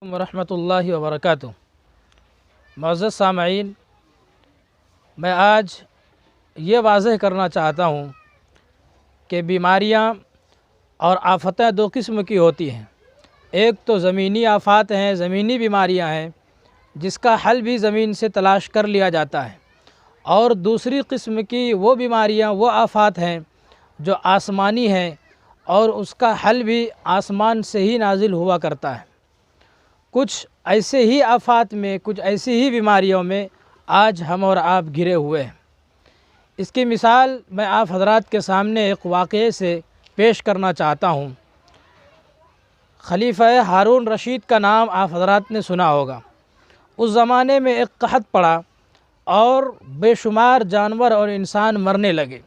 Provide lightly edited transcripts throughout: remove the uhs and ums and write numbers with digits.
ورحمۃ اللہ وبرکاتہ۔ معزز سامعین، میں آج یہ واضح کرنا چاہتا ہوں کہ بیماریاں اور آفتیں دو قسم کی ہوتی ہیں۔ ایک تو زمینی آفات ہیں، زمینی بیماریاں ہیں جس کا حل بھی زمین سے تلاش کر لیا جاتا ہے، اور دوسری قسم کی وہ بیماریاں، وہ آفات ہیں جو آسمانی ہیں اور اس کا حل بھی آسمان سے ہی نازل ہوا کرتا ہے۔ کچھ ایسے ہی آفات میں، کچھ ایسی ہی بیماریوں میں آج ہم اور آپ گھرے ہوئے ہیں۔ اس کی مثال میں آپ حضرات کے سامنے ایک واقعے سے پیش کرنا چاہتا ہوں۔ خلیفہ ہارون رشید کا نام آپ حضرات نے سنا ہوگا۔ اس زمانے میں ایک قحط پڑا اور بے شمار جانور اور انسان مرنے لگے،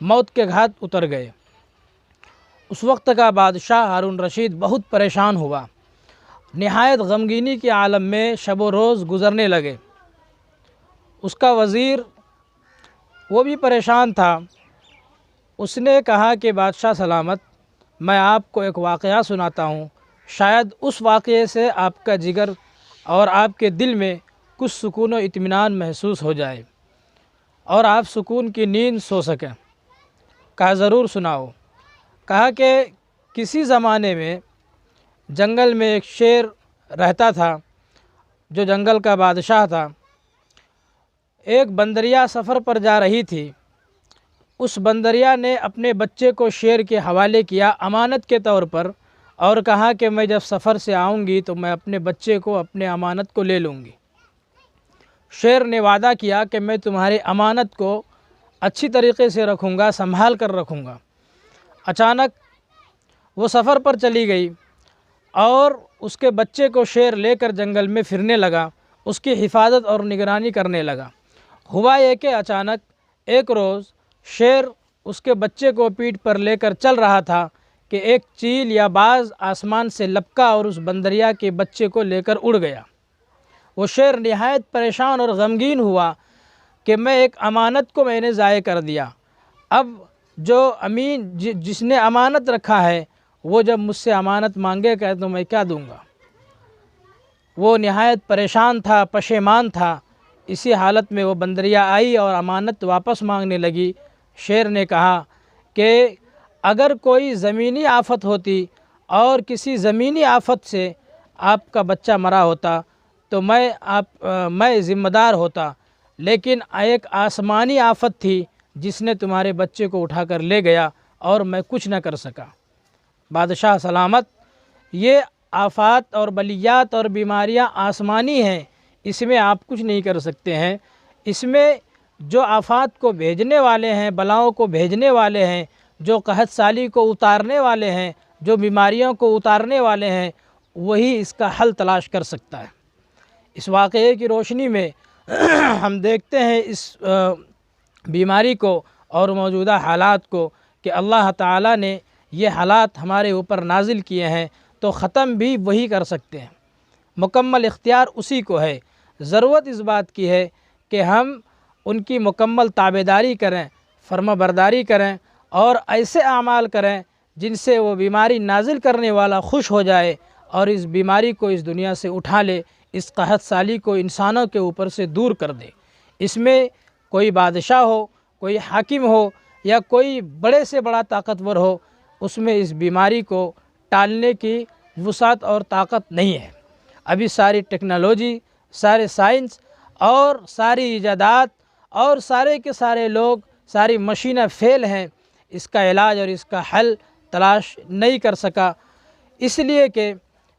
موت کے گھاٹ اتر گئے۔ اس وقت کا بادشاہ ہارون رشید بہت پریشان ہوا، نہایت غمگینی کے عالم میں شب و روز گزرنے لگے۔ اس کا وزیر وہ بھی پریشان تھا۔ اس نے کہا کہ بادشاہ سلامت، میں آپ کو ایک واقعہ سناتا ہوں، شاید اس واقعے سے آپ کا جگر اور آپ کے دل میں کچھ سکون و اطمینان محسوس ہو جائے اور آپ سکون کی نیند سو سکیں۔ کہا ضرور سناؤ۔ کہا کہ کسی زمانے میں جنگل میں ایک شیر رہتا تھا جو جنگل کا بادشاہ تھا۔ ایک بندریا سفر پر جا رہی تھی۔ اس بندریا نے اپنے بچے کو شیر کے حوالے کیا امانت کے طور پر، اور کہا کہ میں جب سفر سے آؤں گی تو میں اپنے بچے کو، اپنے امانت کو لے لوں گی۔ شیر نے وعدہ کیا کہ میں تمہاری امانت کو اچھی طریقے سے رکھوں گا، سنبھال کر رکھوں گا۔ اچانک وہ سفر پر چلی گئی اور اس کے بچے کو شیر لے کر جنگل میں پھرنے لگا، اس کی حفاظت اور نگرانی کرنے لگا۔ ہوا یہ کہ اچانک ایک روز شیر اس کے بچے کو پیٹھ پر لے کر چل رہا تھا کہ ایک چیل یا باز آسمان سے لپکا اور اس بندریا کے بچے کو لے کر اڑ گیا۔ وہ شیر نہایت پریشان اور غمگین ہوا کہ میں ایک امانت کو میں نے ضائع کر دیا۔ اب جو امین جس نے امانت رکھا ہے وہ جب مجھ سے امانت مانگے گا تو میں کیا دوں گا؟ وہ نہایت پریشان تھا، پشیمان تھا۔ اسی حالت میں وہ بندریا آئی اور امانت واپس مانگنے لگی۔ شیر نے کہا کہ اگر کوئی زمینی آفت ہوتی اور کسی زمینی آفت سے آپ کا بچہ مرا ہوتا تو میں ذمہ دار ہوتا، لیکن ایک آسمانی آفت تھی جس نے تمہارے بچے کو اٹھا کر لے گیا اور میں کچھ نہ کر سکا۔ بادشاہ سلامت، یہ آفات اور بلیات اور بیماریاں آسمانی ہیں، اس میں آپ کچھ نہیں کر سکتے ہیں۔ اس میں جو آفات کو بھیجنے والے ہیں، بلاؤں کو بھیجنے والے ہیں، جو قحط سالی کو اتارنے والے ہیں، جو بیماریوں کو اتارنے والے ہیں، وہی اس کا حل تلاش کر سکتا ہے۔ اس واقعے کی روشنی میں ہم دیکھتے ہیں اس بیماری کو اور موجودہ حالات کو کہ اللہ تعالیٰ نے یہ حالات ہمارے اوپر نازل کیے ہیں تو ختم بھی وہی کر سکتے ہیں۔ مکمل اختیار اسی کو ہے۔ ضرورت اس بات کی ہے کہ ہم ان کی مکمل تابعداری کریں، فرما برداری کریں اور ایسے اعمال کریں جن سے وہ بیماری نازل کرنے والا خوش ہو جائے اور اس بیماری کو اس دنیا سے اٹھا لے، اس قحط سالی کو انسانوں کے اوپر سے دور کر دے۔ اس میں کوئی بادشاہ ہو، کوئی حاکم ہو یا کوئی بڑے سے بڑا طاقتور ہو، اس میں اس بیماری کو ٹالنے کی وسعت اور طاقت نہیں ہے۔ ابھی ساری ٹیکنالوجی، سارے سائنس اور ساری ایجادات اور سارے کے سارے لوگ، ساری مشینیں فیل ہیں، اس کا علاج اور اس کا حل تلاش نہیں کر سکا، اس لیے کہ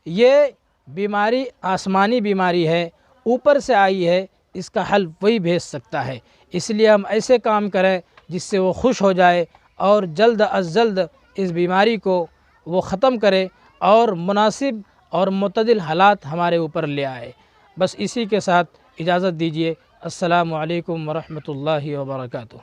یہ بیماری آسمانی بیماری ہے، اوپر سے آئی ہے، اس کا حل وہی بھیج سکتا ہے۔ اس لیے ہم ایسے کام کریں جس سے وہ خوش ہو جائے اور جلد از جلد اس بیماری کو وہ ختم کرے اور مناسب اور معتدل حالات ہمارے اوپر لے آئے۔ بس اسی کے ساتھ اجازت دیجیے۔ السلام علیکم ورحمۃ اللہ وبرکاتہ۔